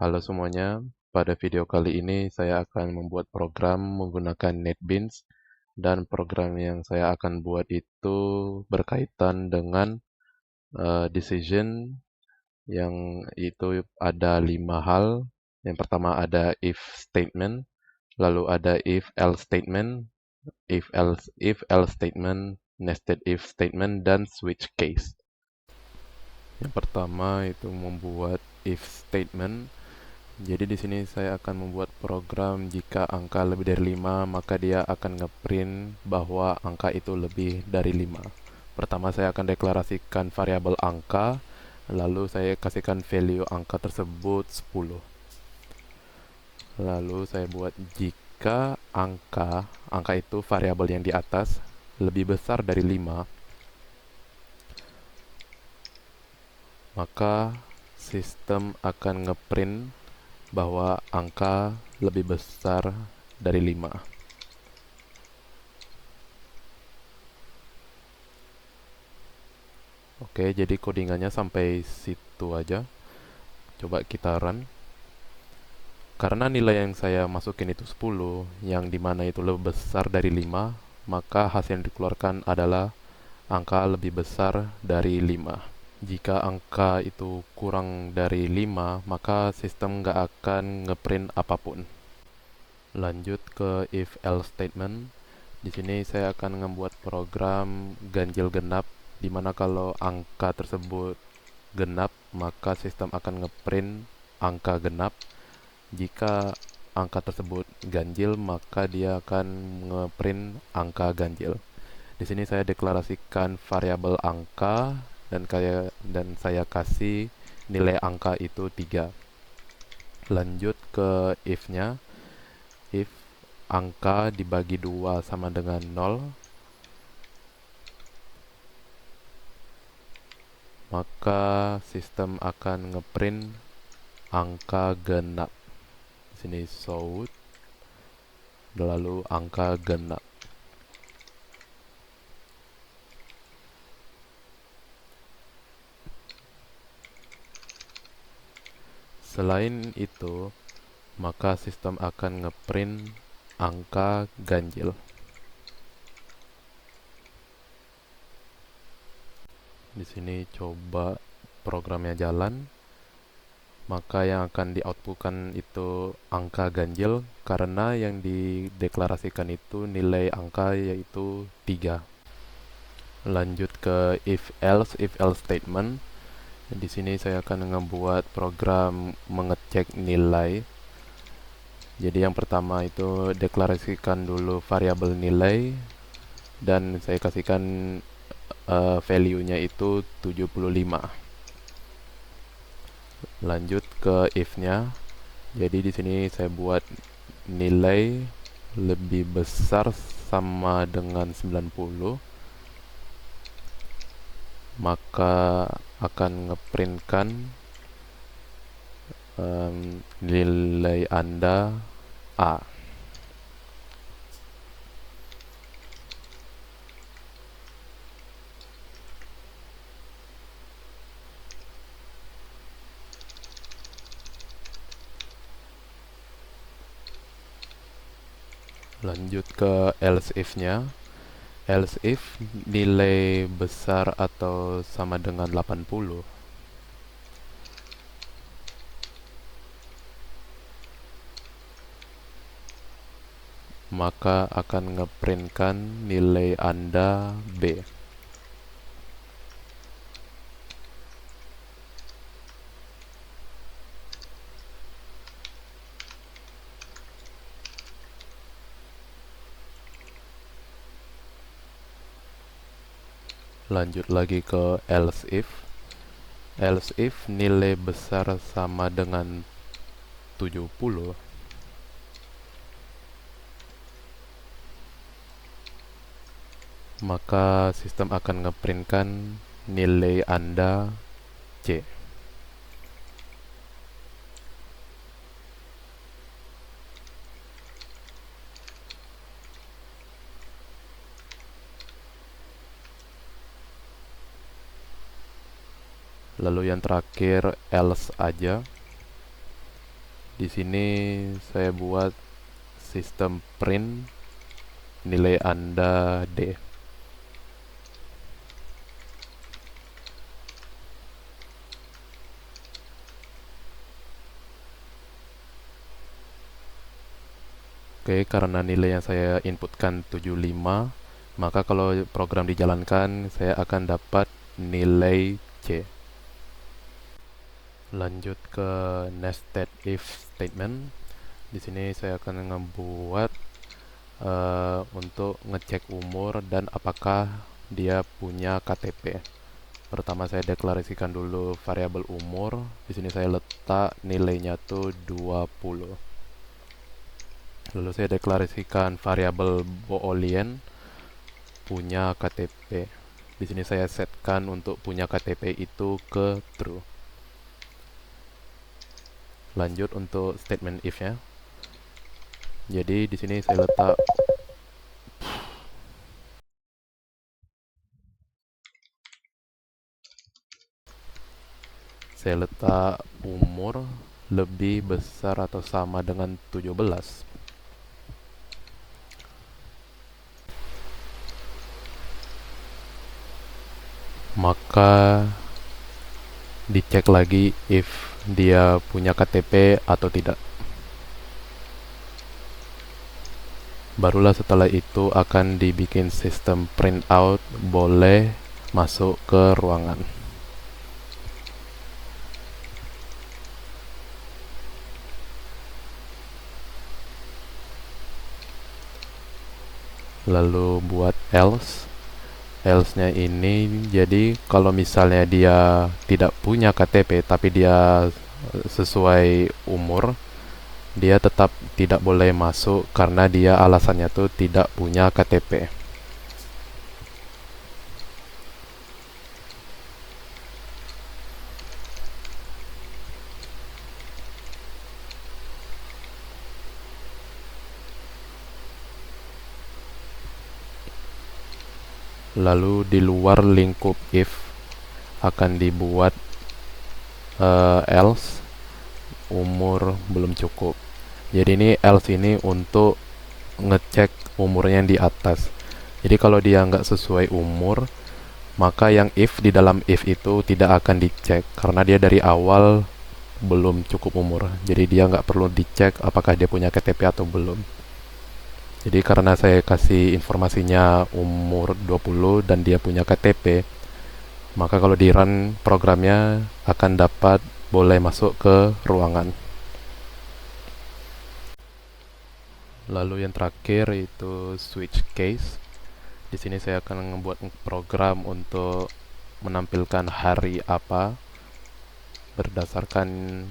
Halo semuanya, pada video kali ini saya akan membuat program menggunakan NetBeans dan program yang saya akan buat itu berkaitan dengan decision yang itu ada 5 hal. Yang pertama ada if statement, lalu ada if else statement, if else statement, nested if statement, dan switch case. Yang pertama itu membuat if statement. Jadi di sini saya akan membuat program jika angka lebih dari 5, maka dia akan ngeprint bahwa angka itu lebih dari 5. Pertama saya akan deklarasikan variabel angka, lalu saya kasihkan value angka tersebut 10. Lalu saya buat jika angka itu variabel yang di atas lebih besar dari 5, maka sistem akan ngeprint bahwa angka lebih besar dari 5. Oke, jadi codingannya sampai situ aja. Coba kita run. Karena nilai yang saya masukin itu 10, yang dimana itu lebih besar dari 5, maka hasil yang dikeluarkan adalah angka lebih besar dari 5. Jika angka itu kurang dari 5, maka sistem nggak akan ngeprint apapun. Lanjut ke if else statement. Di sini saya akan membuat program ganjil genap, di mana kalau angka tersebut genap, maka sistem akan ngeprint angka genap. Jika angka tersebut ganjil, maka dia akan ngeprint angka ganjil. Di sini saya deklarasikan variabel angka dan saya kasih nilai angka itu 3. Lanjut ke if-nya. If angka dibagi 2 sama dengan 0, maka sistem akan ngeprint angka genap. Di sini show lalu angka genap. Selain itu, maka sistem akan ngeprint angka ganjil. Di sini coba programnya jalan, maka yang akan di-outputkan itu angka ganjil karena yang dideklarasikan itu nilai angka yaitu 3. Lanjut ke if else statement. Di sini saya akan membuat program mengecek nilai. Jadi yang pertama itu deklarasikan dulu variabel nilai dan saya kasihkan value-nya itu 75. Lanjut ke if-nya. Jadi di sini saya buat nilai lebih besar sama dengan 90, maka akan ngeprintkan nilai Anda A. Lanjut ke else if-nya. Else if nilai besar atau sama dengan 80, maka akan ngeprintkan nilai Anda B. Lanjut lagi ke else if. Else if nilai besar sama dengan 70, maka sistem akan ngeprintkan nilai Anda C. Lalu yang terakhir else aja. Di sini saya buat sistem print nilai Anda D. Oke, karena nilai yang saya inputkan 75, maka kalau program dijalankan, saya akan dapat nilai C. Lanjut ke nested if statement. Di sini saya akan ngebuat untuk ngecek umur dan apakah dia punya KTP. Pertama saya deklarasikan dulu variabel umur. Di sini saya letak nilainya tuh 20. Lalu saya deklarasikan variabel boolean punya KTP. Di sini saya setkan untuk punya KTP itu ke true. Lanjut untuk statement if ya. Jadi di sini saya letak umur lebih besar atau sama dengan 17. Maka dicek lagi if dia punya KTP atau tidak. Barulah setelah itu akan dibikin sistem printout boleh masuk ke ruangan. Lalu buat else. Else-nya ini jadi kalau misalnya dia tidak punya KTP tapi dia sesuai umur, dia tetap tidak boleh masuk karena dia alasannya tuh tidak punya KTP. Lalu di luar lingkup if akan dibuat else umur belum cukup. Jadi ini else ini untuk ngecek umurnya yang di atas. Jadi kalau dia nggak sesuai umur, maka yang if di dalam if itu tidak akan dicek karena dia dari awal belum cukup umur. Jadi dia nggak perlu dicek apakah dia punya KTP atau belum. Jadi karena saya kasih informasinya umur 20 dan dia punya KTP, maka kalau di run programnya akan dapat boleh masuk ke ruangan. Lalu yang terakhir itu switch case. Di sini saya akan membuat program untuk menampilkan hari apa berdasarkan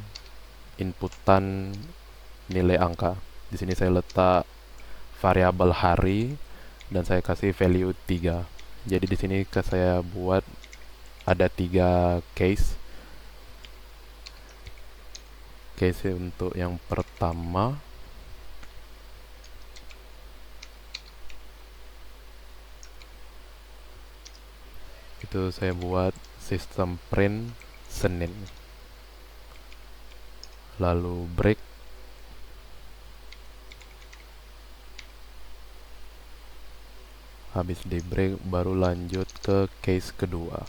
inputan nilai angka. Di sini saya letak variabel hari dan saya kasih value 3. Jadi di sini saya buat ada 3 case. Case untuk yang pertama itu saya buat sistem print Senin. Lalu break. Habis di break baru lanjut ke case kedua.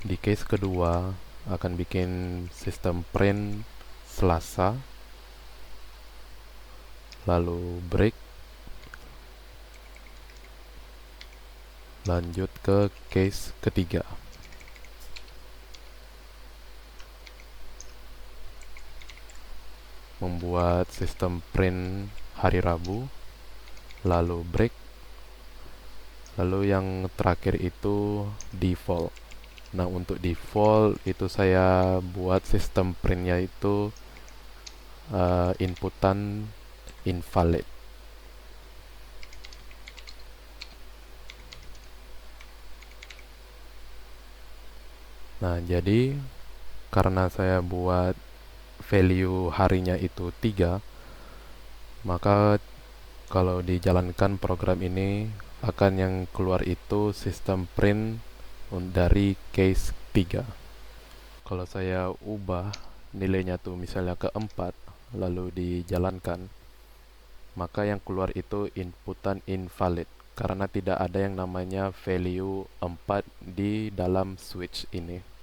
Di case kedua akan bikin sistem print Selasa. Lalu break. Lanjut ke case ketiga. Membuat sistem print hari Rabu. Lalu break. Lalu yang terakhir itu default. Nah, untuk default itu saya buat sistem printnya itu inputan invalid. Nah, jadi karena saya buat value harinya itu 3, maka kalau dijalankan program ini akan yang keluar itu sistem print dari case 3. Kalau saya ubah nilainya tuh misalnya ke 4 lalu dijalankan, maka yang keluar itu inputan invalid karena tidak ada yang namanya value 4 di dalam switch ini.